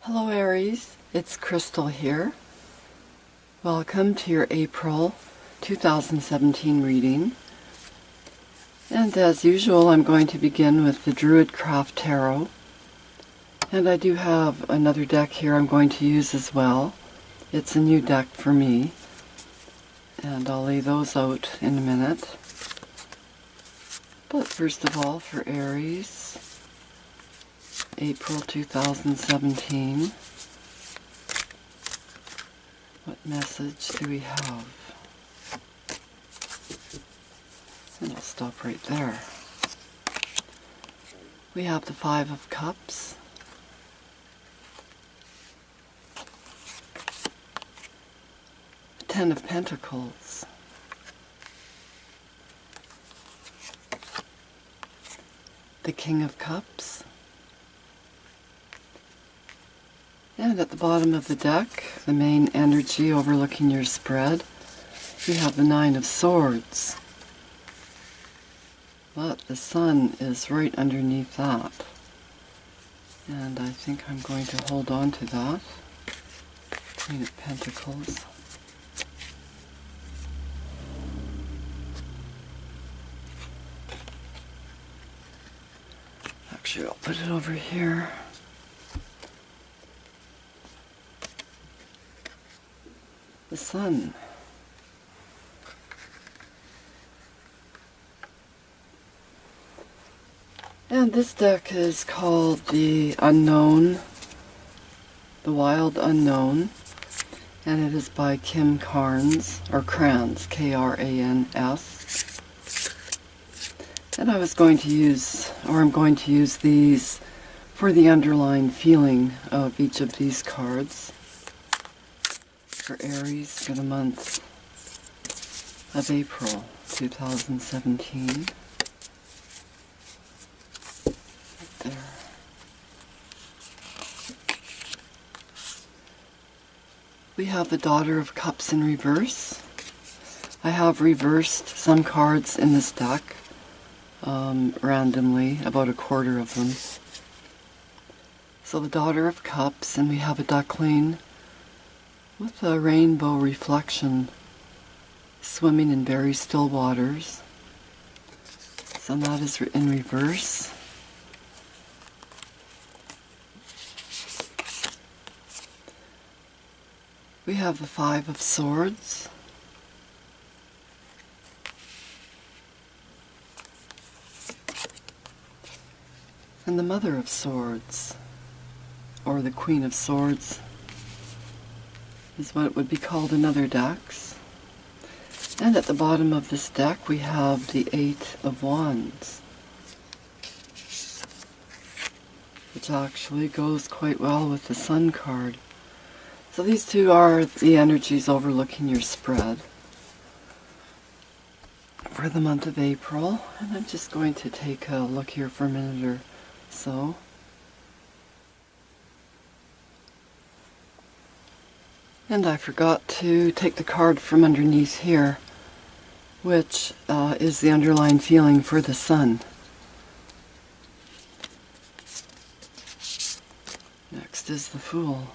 Hello Aries, it's Crystal here. Welcome to your April 2017 reading. And as usual, I'm going to begin with the Druidcraft Tarot. And I do have another deck here I'm going to use as well. It's a new deck for me. And I'll lay those out in a minute. But first of all, for Aries, April 2017. What message do we have? And I'll stop right there. We have the Five of Cups. The Ten of Pentacles. The King of Cups. And at the bottom of the deck, the main energy overlooking your spread, we have the Nine of Swords. But the Sun is right underneath that. And I think I'm going to hold on to that. Queen of Pentacles. Actually, I'll put it over here. The Sun. And this deck is called the Unknown, the Wild Unknown, and it is by Kim Carnes, or Krans, K-R-A-N-S. And I was going to use, or I'm going to use these for the underlying feeling of each of these cards. For Aries for the month of April 2017. Right there. We have the Daughter of Cups in reverse. I have reversed some cards in this deck randomly, about a quarter of them. So the Daughter of Cups, and we have a duckling with a rainbow reflection swimming in very still waters. So that is in reverse. We have the Five of Swords. And the Mother of Swords, or the Queen of Swords, is what would be called in other decks. And at the bottom of this deck we have the Eight of Wands, which actually goes quite well with the Sun card. So these two are the energies overlooking your spread for the month of April. And I'm just going to take a look here for a minute or so. And I forgot to take the card from underneath here, which is the underlying feeling for the Sun. Next is the Fool.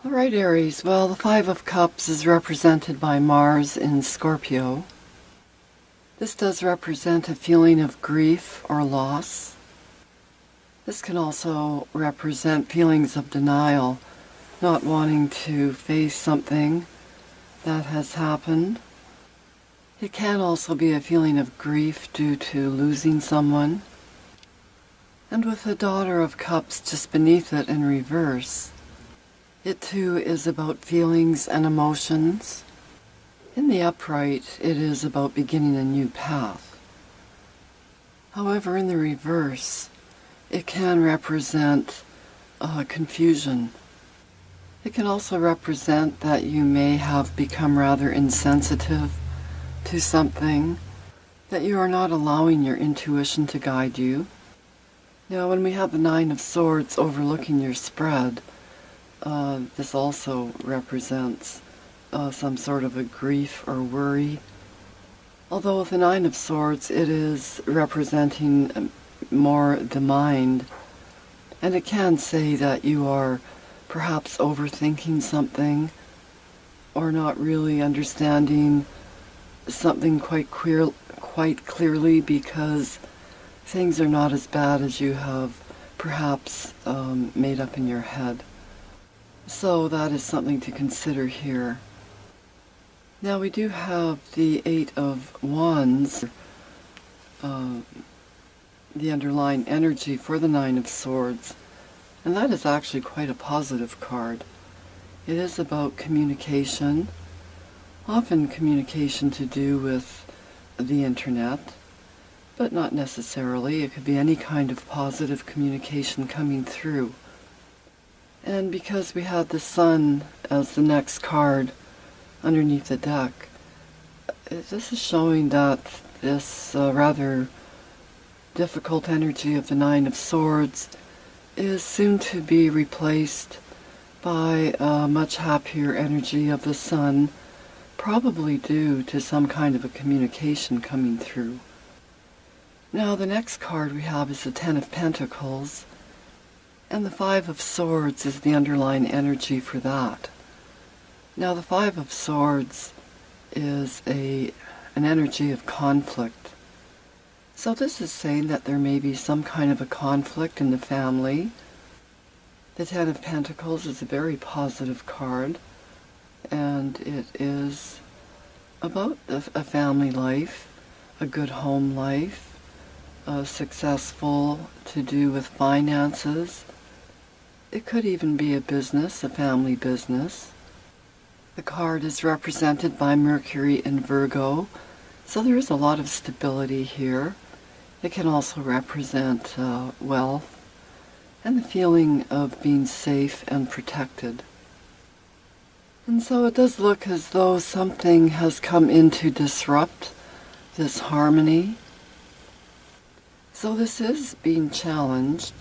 Alright Aries, well the Five of Cups is represented by Mars in Scorpio. This does represent a feeling of grief or loss. This can also represent feelings of denial, not wanting to face something that has happened. It can also be a feeling of grief due to losing someone. And with the Daughter of Cups just beneath it in reverse, it too is about feelings and emotions. In the upright, it is about beginning a new path. However, in the reverse, it can represent confusion. It can also represent that you may have become rather insensitive to something, that you are not allowing your intuition to guide you. Now when we have the Nine of Swords overlooking your spread, this also represents some sort of a grief or worry. Although with the Nine of Swords it is representing more the mind, and it can say that you are perhaps overthinking something or not really understanding something quite clearly because things are not as bad as you have perhaps made up in your head. So that is something to consider here. Now we do have the Eight of Wands, the underlying energy for the Nine of Swords, and that is actually quite a positive card. It is about communication, often communication to do with the internet, but not necessarily. It could be any kind of positive communication coming through. And because we had the Sun as the next card underneath the deck, this is showing that this rather difficult energy of the Nine of Swords is soon to be replaced by a much happier energy of the Sun, probably due to some kind of a communication coming through. Now the next card we have is the Ten of Pentacles, and the Five of Swords is the underlying energy for that. Now the Five of Swords is an energy of conflict. So this is saying that there may be some kind of a conflict in the family. The Ten of Pentacles is a very positive card, and it is about a family life, a good home life, successful to do with finances. It could even be a business, a family business. The card is represented by Mercury in Virgo, so there is a lot of stability here. It can also represent wealth and the feeling of being safe and protected. And so it does look as though something has come in to disrupt this harmony. So this is being challenged,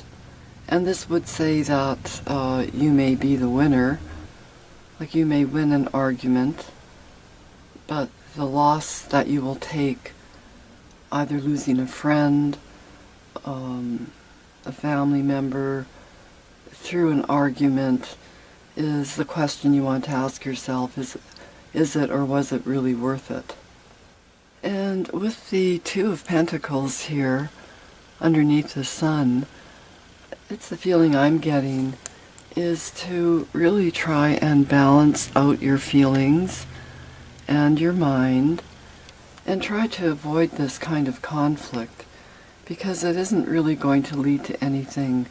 and this would say that you may be the winner, like you may win an argument, but the loss that you will take, either losing a friend, a family member, through an argument, is the question you want to ask yourself, is it or was it really worth it? And with the Two of Pentacles here, underneath the Sun, it's the feeling I'm getting is to really try and balance out your feelings and your mind and try to avoid this kind of conflict, because it isn't really going to lead to anything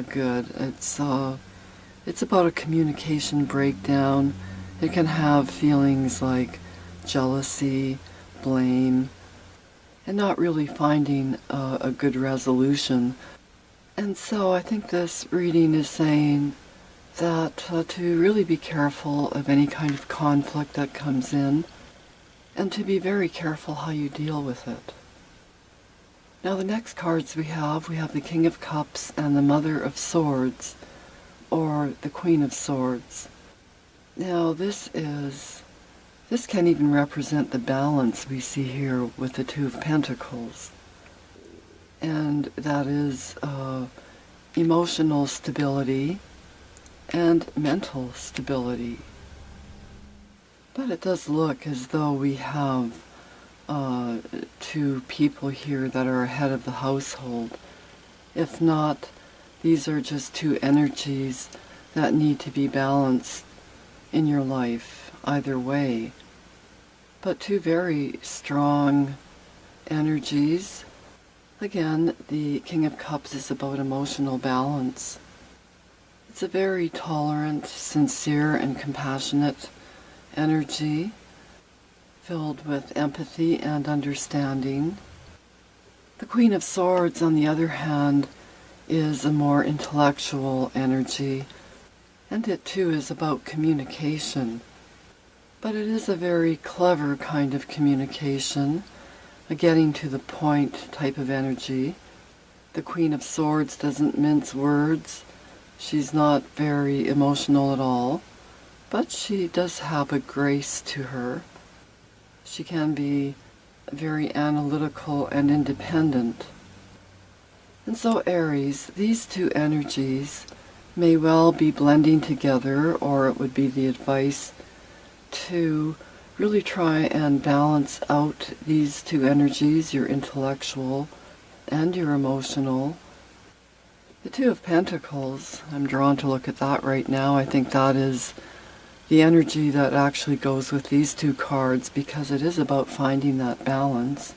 good. It's about a communication breakdown. It can have feelings like jealousy, blame, and not really finding a good resolution. And so I think this reading is saying that to really be careful of any kind of conflict that comes in, and to be very careful how you deal with it. Now the next cards we have the King of Cups and the Mother of Swords, or the Queen of Swords. Now this can even represent the balance we see here with the Two of Pentacles. And that is emotional stability and mental stability. But it does look as though we have two people here that are ahead of the household. If not, these are just two energies that need to be balanced in your life, either way. But two very strong energies. Again, the King of Cups is about emotional balance. It's a very tolerant, sincere, and compassionate energy, filled with empathy and understanding. The Queen of Swords, on the other hand, is a more intellectual energy, and it too is about communication. But it is a very clever kind of communication, a getting to the point type of energy. The Queen of Swords doesn't mince words. She's not very emotional at all, but she does have a grace to her. She can be very analytical and independent. And so Aries, these two energies may well be blending together, or it would be the advice to really try and balance out these two energies, your intellectual and your emotional. The Two of Pentacles, I'm drawn to look at that right now. I think that is the energy that actually goes with these two cards, because it is about finding that balance.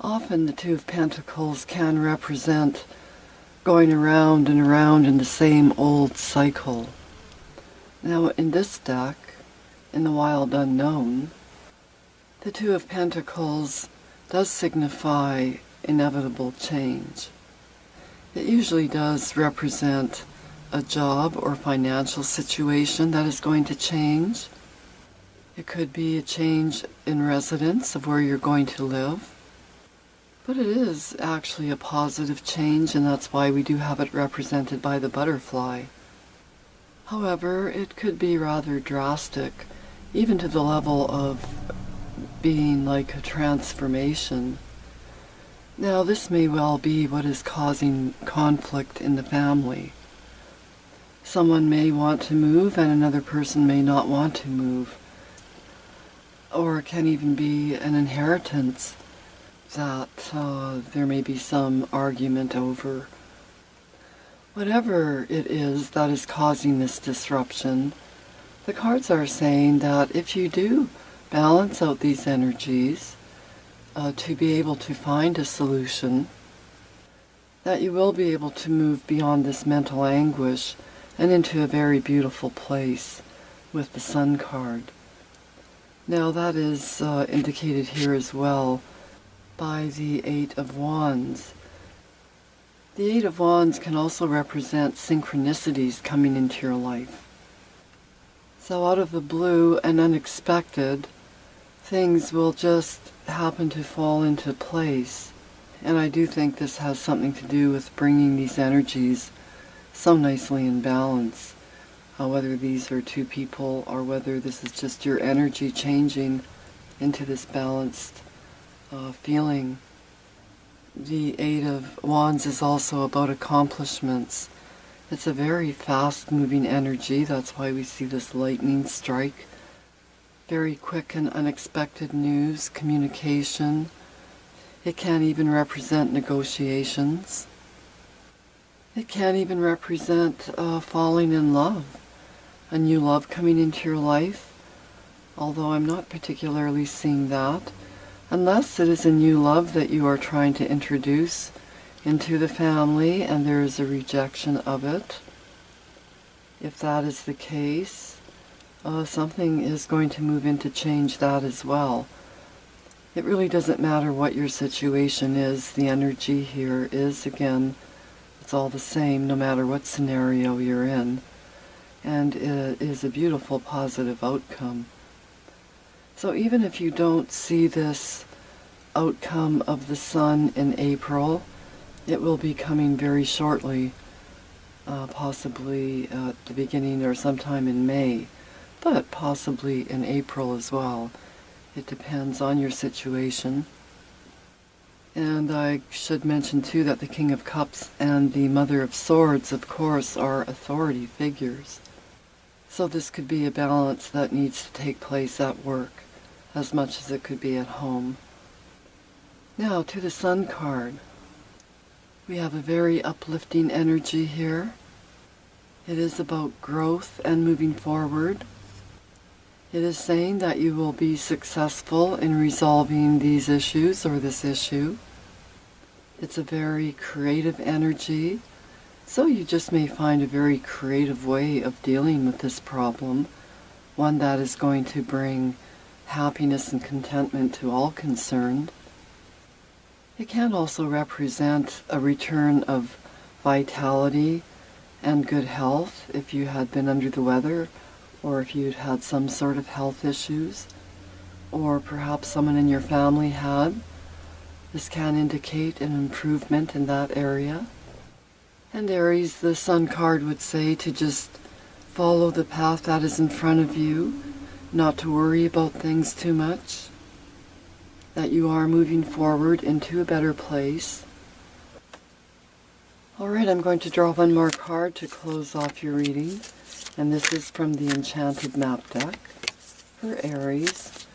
Often the Two of Pentacles can represent going around and around in the same old cycle. Now in this deck, in the Wild Unknown, the Two of Pentacles does signify inevitable change. It usually does represent a job or financial situation that is going to change. It could be a change in residence of where you're going to live. But it is actually a positive change, and that's why we do have it represented by the butterfly. However, it could be rather drastic, even to the level of being like a transformation. Now, this may well be what is causing conflict in the family. Someone may want to move and another person may not want to move. Or it can even be an inheritance that there may be some argument over. Whatever it is that is causing this disruption, the cards are saying that if you do balance out these energies to be able to find a solution, that you will be able to move beyond this mental anguish and into a very beautiful place with the Sun card. Now that is indicated here as well by the Eight of Wands. The Eight of Wands can also represent synchronicities coming into your life. So out of the blue and unexpected, things will just happen to fall into place. And I do think this has something to do with bringing these energies so nicely in balance. Whether these are two people or whether this is just your energy changing into this balanced feeling. The Eight of Wands is also about accomplishments. It's a very fast-moving energy. That's why we see this lightning strike. Very quick and unexpected news, communication. It can even represent negotiations. It can even represent falling in love. A new love coming into your life, although I'm not particularly seeing that, unless it is a new love that you are trying to introduce into the family and there is a rejection of it. If that is the case, something is going to move in to change that as well. It really doesn't matter what your situation is. The energy here is, again, it's all the same no matter what scenario you're in. And it is a beautiful positive outcome. So even if you don't see this outcome of the Sun in April, it will be coming very shortly, possibly at the beginning or sometime in May, but possibly in April as well. It depends on your situation. And I should mention too that the King of Cups and the Mother of Swords, of course, are authority figures. So this could be a balance that needs to take place at work as much as it could be at home. Now to the Sun card. We have a very uplifting energy here. It is about growth and moving forward. It is saying that you will be successful in resolving these issues or this issue. It's a very creative energy. So you just may find a very creative way of dealing with this problem, one that is going to bring happiness and contentment to all concerned. It can also represent a return of vitality and good health if you had been under the weather, or if you'd had some sort of health issues, or perhaps someone in your family had. This can indicate an improvement in that area. And Aries, the Sun card would say to just follow the path that is in front of you, not to worry about things too much, that you are moving forward into a better place. Alright, I'm going to draw one more card to close off your reading, and this is from the Enchanted Map deck for Aries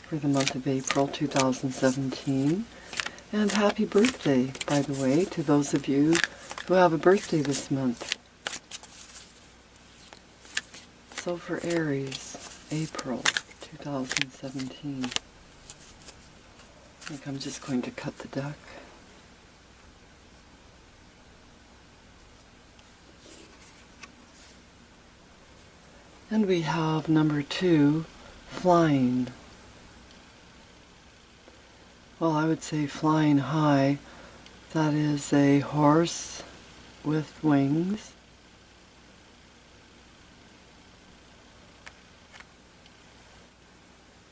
for the month of April 2017. And happy birthday, by the way, to those of you who have a birthday this month. So for Aries, April 2017. I think I'm just going to cut the deck. And we have number 2, flying. Well, I would say flying high. That is a horse with wings.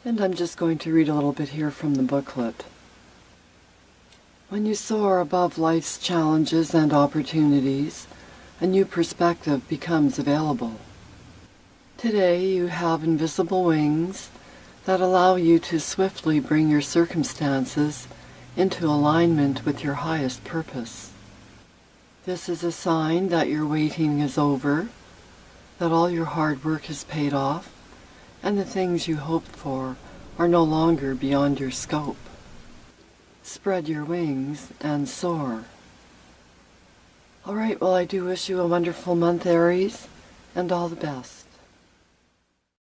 And I'm just going to read a little bit here from the booklet. When you soar above life's challenges and opportunities, a new perspective becomes available. Today you have invisible wings that allow you to swiftly bring your circumstances into alignment with your highest purpose. This is a sign that your waiting is over, that all your hard work is paid off, and the things you hoped for are no longer beyond your scope. Spread your wings and soar. Alright, well, I do wish you a wonderful month, Aries, and all the best.